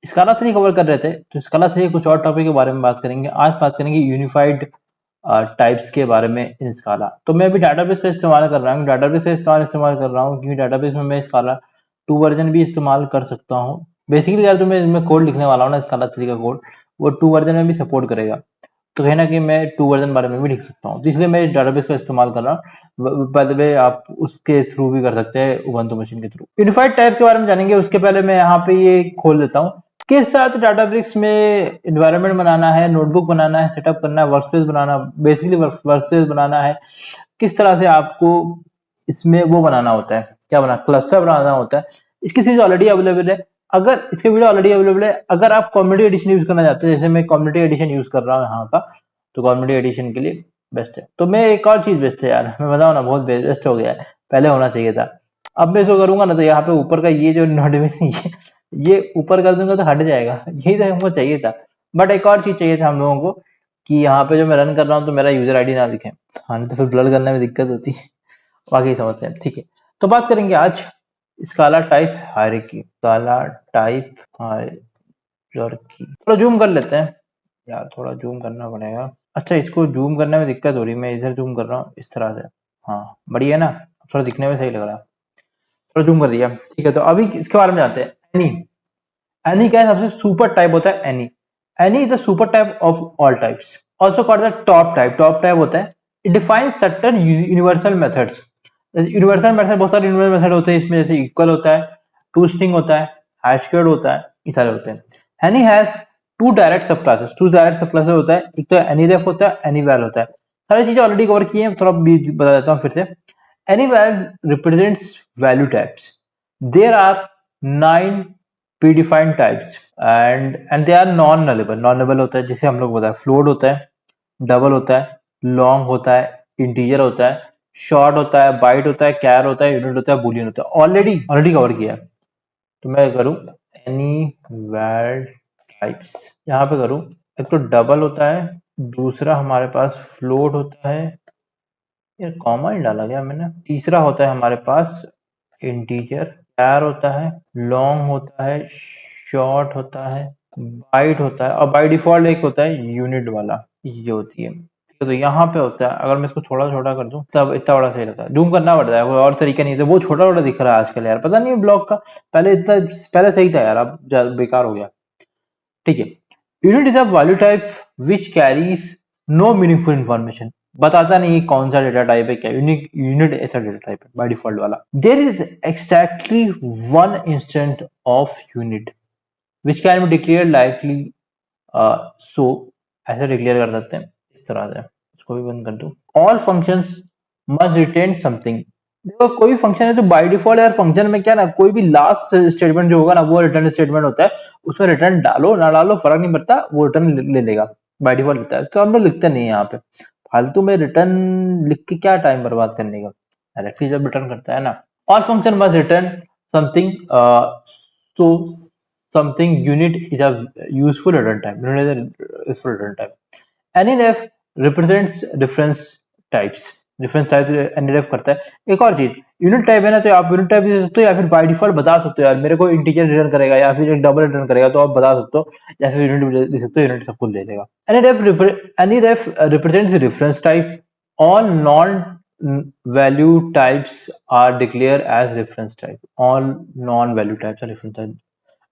स्काला 3 cover कर रहे थे, तो स्काला 3 कुछ और टॉपिक के बारे में बात करेंगे। आज बात करेंगे यूनिफाइड टाइप्स के बारे में इन स्काला। तो मैं अभी डाटाबेस का इस्तेमाल कर रहा हूँ, डाटाबेस का इस्तेमाल कर रहा हूँ क्योंकि डाटाबेस में मैं स्काला 2 वर्जन भी इस्तेमाल कर सकता हूँ। बेसिकली यार, जो मैं कोड लिखने वाला हूँ ना स्काला 3 का कोड, वो 2 वर्जन में भी सपोर्ट करेगा। तो कहीं ना कहीं मैं 2 वर्जन बारे में भी लिख सकता हूँ, तो इसलिए मैं डाटाबेस का इस्तेमाल कर रहा हूँ। बाय द वे, आप उसके थ्रू भी कर सकते हैं, उबंटू मशीन के थ्रू। यूनिफाइड टाइप्स के बारे में जानेंगे, उसके पहले मैं यहाँ पे ये खोल लेता हूँ। किस तरह से डाटाब्रिक्स में एनवायरनमेंट बनाना है, नोटबुक बनाना है, सेटअप करना है, वर्कस्पेस बनाना, बेसिकली वर्कस्पेस बनाना है, किस तरह से आपको इसमें वो बनाना होता है, क्या बना क्लस्टर बनाना होता है। इसकी सीरीज ऑलरेडी अवेलेबल है, अगर इसके वीडियो ऑलरेडी अवेलेबल है। अगर आप कम्युनिटी एडिशन यूज करना चाहते हैं, जैसे मैं कम्युनिटी एडिशन यूज कर रहा हूँ यहाँ का, तो कम्युनिटी एडिशन के लिए बेस्ट है। तो मैं एक और चीज बेस्ट है यार, मैं बताऊँ ना, बहुत बेस्ट हो गया है, पहले होना चाहिए था। अब मैं इसको करूंगा ना, तो यहाँ पे ऊपर का ये जो नोटिफिकेशन ये ऊपर कर दूंगा तो हट जाएगा, यही तो हमको चाहिए था। बट एक और चीज चाहिए था हम लोगों को, कि यहाँ पे जो मैं रन कर रहा हूँ तो मेरा यूजर आईडी ना दिखे। हाँ, नहीं तो फिर ब्लर करने में दिक्कत होती है। बाकी समझते हैं, ठीक है। तो बात करेंगे आज स्काला टाइप हायरार्की, स्काला टाइप हायरार्की। थोड़ा जूम कर लेते हैं यार, थोड़ा जूम करना पड़ेगा। अच्छा, इसको जूम करने में दिक्कत हो रही है, मैं इधर जूम कर रहा हूँ इस तरह से। हाँ, बढ़िया है ना, थोड़ा दिखने में सही लग रहा है। थोड़ा जूम कर दिया, ठीक है। तो अभी इसके बारे में जानते हैं। एनी, एनी क्या है, सबसे सुपर टाइप होता है any. Any is the super type of all types, also called the top type. Top type होता है, it defines certain universal methods. Universal method, बहुत सारे यूनिवर्सल मेथड होते हैं इसमें, जैसे इक्वल होता है, टू स्ट्रिंग होता है, हैश स्क्वेयर्ड होता है, ये सारे होते हैं। एनी हैज टू डायरेक्ट सब क्लासेस, टू डायरेक्ट सब क्लासेस होता है, एक तो एनीरेफ होता है, एनीवैल होता है। सारी चीजें ऑलरेडी कवर की है, थोड़ा बता देता हूँ फिर से। AnyVal represents value types. There are 9 predefined types and they are non nullable। non nullable होता है, जिसे हम लोग बताए, फ्लोट होता है, डबल होता है, लॉन्ग होता है, इंटीजर होता है, शॉर्ट होता है, बाइट होता है, कैर होता है, यूनिट होता है, बुलियन होता है। ऑलरेडी ऑलरेडी कवर किया है। तो मैं करूं एनी वैल टाइप्स, यहाँ पे करूं। एक तो डबल होता है, दूसरा हमारे पास फ्लोट होता है, यार कॉमा ही डाला गया मैंने। तीसरा होता है हमारे पास इंटीजर, कैर होता है, लॉन्ग होता है, शॉर्ट होता है, बाइट होता है, और बाय डिफॉल्ट एक होता है यूनिट वाला, ये होती है। तो यहाँ पे होता है, अगर मैं इसको थोड़ा छोटा कर दूं तब इतना बड़ा सही लगता है। जूम करना पड़ता है, कोई और तरीका नहीं है, तो वो छोटा छोटा दिख रहा है आजकल यार, पता नहीं ब्लॉग का। पहले इतना, पहले सही था यार, अब बेकार हो गया। ठीक है। Unit is a value type which carries no meaningful information. बताता नहीं कौन सा डेटा टाइप है, क्या यूनिक यूनिट ऐसा डेटा टाइप है बाय डिफॉल्ट वाला। There is exactly one instant of unit which can be declare likely so, ऐसे डिक्लेयर कर सकते हैं इस तरह से। इसको भी बंद कर दूं। All functions must return something. देखो, कोई भी फंक्शन है तो बाय डिफॉल्ट यार, फंक्शन में क्या ना, कोई भी लास्ट स्टेटमेंट जो होगा ना, वो रिटर्न स्टेटमेंट होता है। उसमें रिटर्न डालो ना डालो फर्क नहीं पड़ता, वो रिटर्न ले लेगा, बाय डिफॉल्ट लेता है। तो हम लोग लिखते नहीं है यहाँ पे फालतू में रिटर्न लिख के, क्या टाइम बर्बाद करने का, डायरेक्टली जब रिटर्न करता है ना। All function must return something, so something unit is a useful return type. Unit is a useful return type. Anyref represents difference types। Difference type AnyRef करता है। एक और चीज, यूनिट टाइप है ना, तो आप यूनिट टाइप दे सकते हो, या फिर बाय डिफॉल्ट बता सकते हो यार, मेरे को इंटीजर रिटर्न करेगा या फिर एक डबल रिटर्न करेगा, तो आप बता सकते हो, या फिर यूनिट दे सकते हो, यूनिट सब कुछ दे देगा। AnyRef represents difference type. All non value types are declare as reference type. All non value types are reference type,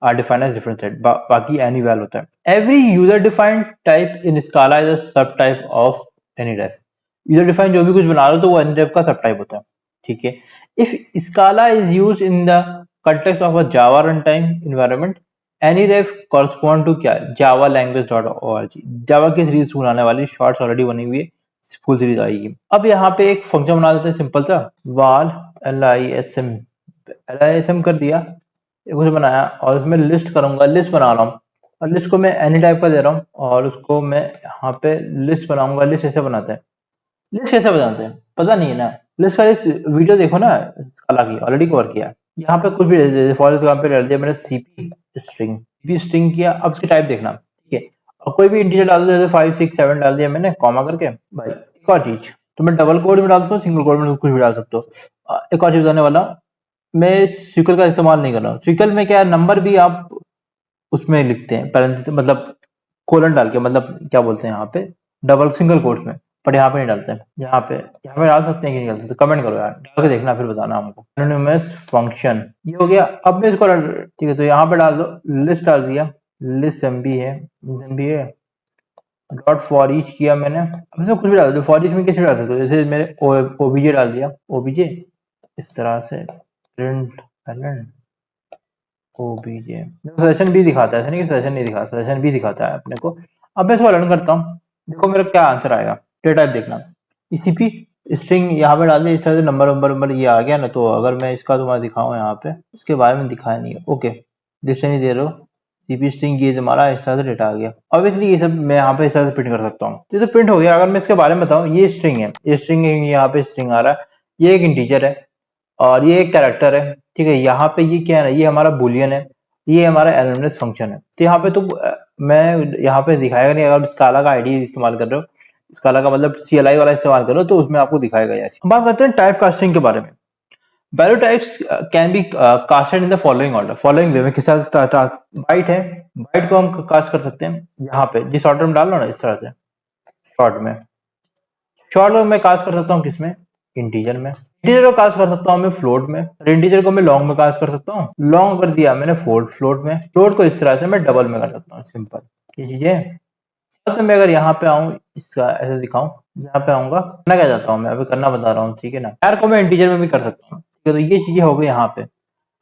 are defined as different type। बाकी any val होता है। Every user defined type in Scala is a subtype of AnyRef। User defined जो भी कुछ बना रहे हो तो वो AnyRef का सब टाइप होता है, ठीक है। If Scala is used in the context of a Java runtime environment, AnyRef correspond to क्या, Java language.org। जावा की सीरीज बनाने वाली शॉर्ट्स ऑलरेडी बनी हुई है, फुल सीरीज आएगी। अब यहाँ पे एक फंक्शन बना देते हैं सिंपल सा, वाल lism कर दिया, कुछ बनाया, और उसमें लिस्ट करूंगा, लिस्ट बना रहा हूँ, और लिस्ट को मैं एनी टाइप का दे रहा हूँ, और उसको मैं यहाँ पे लिस्ट बनाऊंगा। लिस्ट ऐसे बनाते हैं, लिस्ट कैसे बनाते हैं पता नहीं है ना, लिस्ट का इस वीडियो देखो ना, स्काला की ऑलरेडी कवर किया। यहाँ पे कुछ भी फॉर एग्जाम्पल डाल दिया मैंने सीपी स्ट्रिंग किया। अब इसकी टाइप देखना, ठीक है, और कोई भी इंटीजर डाल दो, जैसे 5 6 7 डाल दिया मैंने कॉमा करके भाई। एक और चीज, तो मैं डबल कोड में डाल सकता हूँ, सिंगल कोड में कुछ भी डाल सकते हो। एक और चीज बताने वाला, मैं SQL का इस्तेमाल नहीं कर रहा हूँ। SQL में क्या है, नंबर भी आप उसमें लिखते हैं पैरेंथेसिस, मतलब कोलन डाल के, मतलब क्या बोलते हैं यहाँ पे, डबल सिंगल कोट्स में, पर यहाँ पे नहीं डालते हैं। यहाँ पे डाल सकते हैं कि नहीं डाल सकते, कमेंट करो यार, डाल के देखना फिर बताना हमको। एनोनिमस फंक्शन ये हो गया। अब मैं इसको ठीक है, तो यहाँ पे डाल दो, लिस्ट डाल दिया, लिस्ट एमबी है डॉट फॉर ईच किया मैंने। अब इसमें कुछ भी डाल दो, फॉर ईच में कैसे डाल सकते हो, जैसे मेरे ओबीजे डाल दिया, ओबीजे इस तरह से प्रिंट एलन ओबीजे, सेशन भी दिखाता है, ऐसा नहीं कि सेशन नहीं दिखाता, सेशन भी दिखाता है अपने को। अब मैं इसको रन करता हूँ, देखो मेरा क्या आंसर आएगा, डेटा टाइप देखना, टीसीपी स्ट्रिंग यहाँ पे डाल दिया, इस तरह से नंबर नंबर नंबर ये आ गया ना। तो अगर मैं इसका तुम्हारा दिखाऊं यहाँ पे, इसके बारे में दिखाया नहीं है, ओके डिस्टेंस नहीं दे रहे हो, सीपी स्ट्रिंग ये तुम्हारा इस तरह से डेटा आ गया। ऑब्वियसली ये सब मैं यहाँ पे इस तरह से प्रिंट कर सकता हूँ, तो ये तो प्रिंट हो गया। अगर मैं इसके बारे में बताऊँ, ये स्ट्रिंग है, ये स्ट्रिंग यहाँ पे स्ट्रिंग आ रहा है, ये एक इंटीजर है और ये एक कैरेक्टर है, ठीक है। यहाँ पे ये क्या है, ये हमारा बुलियन है, ये हमारा एनोनिमस फंक्शन है। तो यहाँ पे तो मैं यहाँ पे दिखाएगा नहीं, अगर स्काला का आईडी इस्तेमाल कर रहे हो, स्काला का मतलब CLI वाला इस्तेमाल कर रहे हो, तो उसमें आपको दिखाएगा यार। बात करते हैं टाइप कास्टिंग के बारे में। Value types can be casted in the following order, following वे में। किस तरह से बाइट है, बाइट को हम कास्ट कर सकते हैं यहाँ पे, जिस ऑर्डर में डाल लो ना, इस तरह से शॉर्ट में मैं कास्ट कर सकता हूँ, किसमें, इंटीजर में। इंटीजर को कास्ट कर सकता हूँ मैं फ्लोट में, और इंटीजर को मैं लॉन्ग में कास्ट कर सकता हूँ। लॉन्ग कर दिया मैंने फ्लोट में, फ्लोट को इस तरह से मैं डबल में कर सकता हूँ, सिंपल ये चीजें। तो मैं अगर यहाँ पे आऊँ, इसका ऐसे दिखाऊं, यहाँ पे आऊंगा, करना क्या चाहता हूँ मैं, अभी करना बता रहा हूँ, ठीक है ना। यार को मैं इंटीजर में भी कर सकता हूँ, ठीक है। तो ये चीजें हो गई यहाँ पे।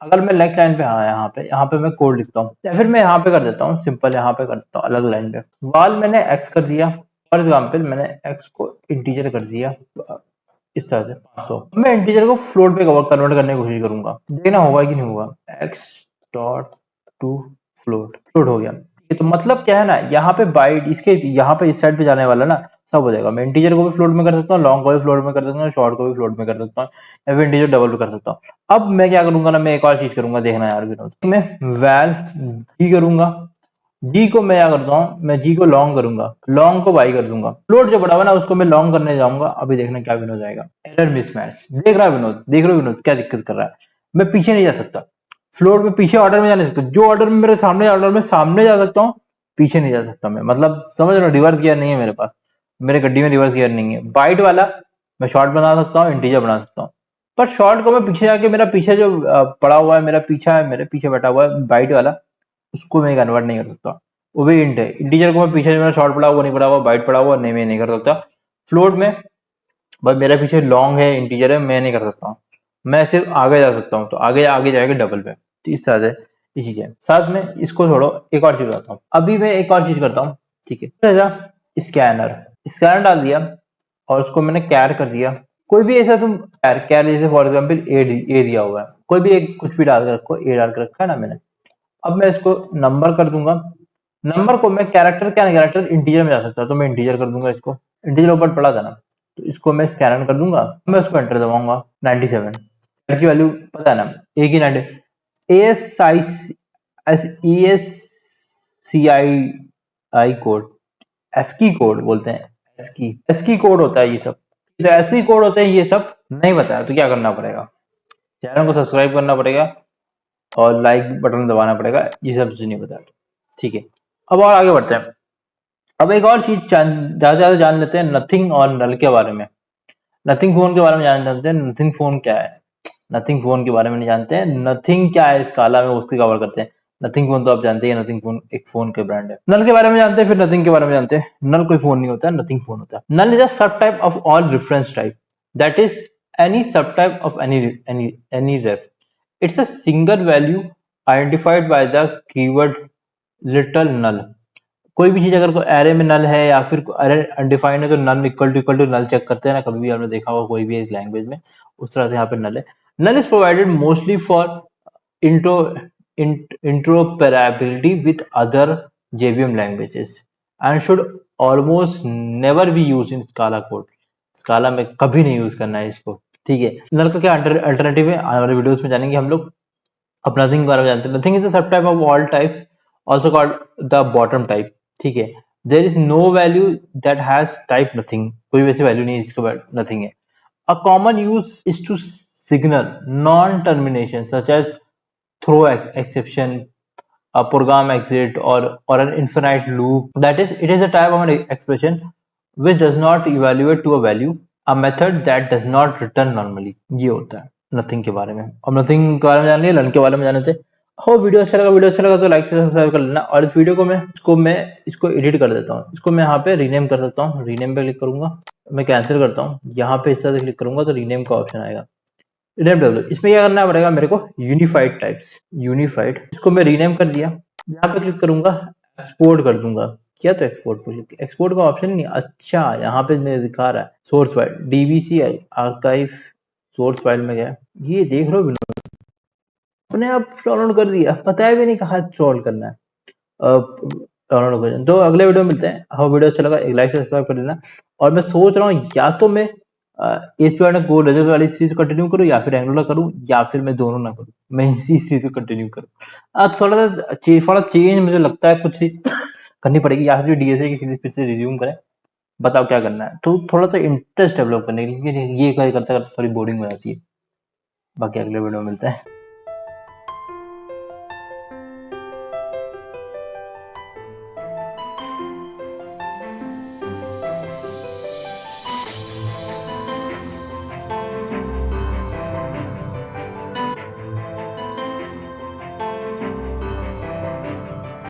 अगर मैं नेक्स्ट लाइन पे, हाँ यहाँ पे मैं कोड लिखता हूँ, या फिर मैं यहाँ पे कर देता हूँ सिंपल, यहाँ पे कर देता हूँ अलग लाइन पे। वाल मैंने एक्स कर दिया, फॉर एग्जाम्पल मैंने एक्स को इंटीजर कर दिया इस तरह से 500। मैं इंटीजर को फ्लोट पे कन्वर्ट करने की कोशिश करूंगा, देखना होगा कि नहीं होगा। एक्स डॉट टू फ्लोट हो गया। ये तो मतलब क्या है ना, यहाँ पे बाइट इसके यहाँ पे इस साइड पे जाने वाला ना, सब हो जाएगा। मैं इंटीजर को भी फ्लोट में कर सकता हूँ, लॉन्ग को भी फ्लोट में कर सकता हूँ, शॉर्ट को भी फ्लोट में कर सकता हूँ, या फिर इंटीजर डबल भी कर सकता हूँ। अब मैं क्या करूंगा ना, मैं एक और चीज करूंगा, देखना यार विनोद, मैं वैल जी करूंगा, जी को मैं क्या करता हूँ, मैं जी को लॉन्ग करूंगा, लॉन्ग को वाई कर दूंगा, फ्लोट जो बड़ा हुआ ना उसको मैं लॉन्ग करने जाऊंगा। अभी देखना क्या विनोद आएगा, एरर मिसमैच। देख रहा है विनोद, देख रहे हो विनोद क्या दिक्कत कर रहा है। मैं पीछे नहीं जा सकता, फ्लोट में पीछे ऑर्डर में जा नहीं सकता, जो ऑर्डर में मेरे सामने ऑर्डर में सामने जा सकता हूँ, पीछे नहीं जा सकता मैं। मतलब समझ रहे हो, रिवर्स गियर नहीं है मेरे पास, मेरे गड्डी में रिवर्स गियर नहीं है। बाइट वाला मैं शॉर्ट बना सकता हूँ, इंटीजर बना सकता हूँ, पर शॉर्ट को मैं पीछे जाके, मेरा पीछे जो पड़ा हुआ है, मेरा पीछा है, मेरे पीछे बैठा हुआ है बाइट वाला, उसको मैं कन्वर्ट नहीं कर सकता। वो भी इंट है, इंटीजर को मैं पीछे जो मेरा शॉर्ट पड़ा हुआ, नहीं पड़ा हुआ, बाइट पड़ा हुआ, नहीं मैं नहीं कर सकता। फ्लोट में भाई मेरा पीछे लॉन्ग है, इंटीजर है, मैं नहीं कर सकता हूँ। मैं सिर्फ आगे जा सकता हूँ, तो आगे आगे जाएगा डबल पे। तो इस तरह से ये चीज है। साथ में इसको छोड़ो, एक और चीज बताता हूँ। अभी मैं एक और चीज करता हूँ, ठीक है। स्कैनर, स्कैनर डाल दिया और उसको मैंने कैर कर दिया। कोई भी ऐसा तुम कैर कैर जैसे फॉर एग्जाम्पल ए दिया हुआ है, कोई भी एक कुछ भी डाल कर रखो, ए डाल कर रखा है ना मैंने। अब मैं इसको नंबर कर दूंगा, नंबर को मैं कैरेक्टर, क्या कैरेक्टर इंटीजर में जा सकता है, तो मैं इंटीजर कर दूंगा इसको, इंटीजर ऊपर पड़ा था ना, तो इसको मैं स्कैन कर दूंगा, मैं उसको एंटर दबाऊंगा। 97 की वैल्यू पता है ना, एक ही 90 S I S E S C I code, ASCII code बोलते हैं, एसकी कोड होता है ये सब। तो ऐसे कोड होते हैं ये सब, नहीं बताया तो क्या करना पड़ेगा, चैनल को सब्सक्राइब करना पड़ेगा और लाइक बटन दबाना पड़ेगा, ये सब चीज नहीं बताया, ठीक है। अब और आगे बढ़ते हैं। अब एक और चीज ज्यादा ज्यादा जान लेते हैं, नथिंग और नल के बारे में। नथिंग फोन के बारे में जानते हैं, नथिंग फोन क्या है। नथिंग फोन के बारे में नहीं जानते हैं, नथिंग क्या है स्काला में, उसकी कवर करते हैं। नथिंग फोन तो आप जानते हैं, नथिंग फोन एक फोन के ब्रांड है। नल के बारे में जानते हैं, फिर नथिंग के बारे में जानते हैं। नल कोई फोन नहीं होता है, नथिंग फोन होता है। Null is a sub type of all reference type, that is any sub type of any ref. It's a single value identified by the keyword little null. कोई भी चीज अगर कोई एरे में नल है या फिर एरे अनडिफाइंड है, तो नल इक्वल टू नल चेक करते हैं ना, कभी भी आपने देखा होगा कोई भी एक लैंग्वेज में, उस तरह से यहाँ पे नल है। Null is provided mostly for intro interoperability with other JVM languages and should almost never be used in Scala code. Scala में कभी नहीं यूज करना है इसको, ठीक है। नल का क्या अल्टरनेटिव है, आने वाले वीडियोस में जानेंगे हम लोग। अब नथिंग के बारे में जानते हैं। Nothing is the sub type of all types, also called the bottom type, ठीक है। There is no value that has type nothing, कोई वैसी वैल्यू नहीं है जिसके बाद नथिंग है। A common use is to signal non termination such as throw exception, a program exit or an infinite loop. That is, it is a type of an expression which does not evaluate to a value, a method that does not return normally. ये होता है nothing के बारे में। अब nothing के बारे में जान लिया, लर्न के बारे में जाने थे। हो वीडियो अच्छा लगा तो लाइक से सब्सक्राइब कर लेना। और इस वीडियो को मैं इसको एडिट कर देता हूँ। इसको मैं यहाँ पे रीनेम कर सकता हूँ। रीनेम पे क्लिक करूंगा, मैं कैंसिल करता हूँ। यहाँ पे इस तरह से क्लिक करूंगा तो रीनेम का ऑप्शन आएगा। इसमें क्या करना पड़ेगा मेरे को, यूनिफाइड टाइप्स, यूनिफाइड, इसको मैं रीनेम कर दिया। यहाँ पे क्लिक करूंगा, एक्सपोर्ट कर दूंगा। किया तो एक्सपोर्ट का ऑप्शन नहीं। अच्छा, यहाँ पे मेरे दिखा रहा है source file DBC archive, source file में गया, ये देख लो अपने आप डाउनलोड कर दिया, पता है भी नहीं कहाँ इंस्टॉल करना है। डाउनलोड कर, तो अगले वीडियो में मिलते हैं। हाँ, वीडियो अच्छा लगा एक लाइक से सब्सक्राइब कर देना। और मैं सोच रहा हूँ या तो मैं ASP.NET Core रिजल्ट वाली चीज कंटिन्यू करूँ या फिर एंगुलर करूँ, या फिर मैं दोनों ना करूँ, मैं इसी चीज को कंटिन्यू करूँ। थोड़ा चेंज मुझे लगता है कुछ करनी पड़ेगी, या फिर DSA की सीरीज फिर से रिज्यूम करें। बताओ क्या करना है, तो थोड़ा सा इंटरेस्ट डेवलप करने के लिए ये करता करता थोड़ी बोरिंग हो जाती है। बाकी अगले वीडियो में मिलते हैं।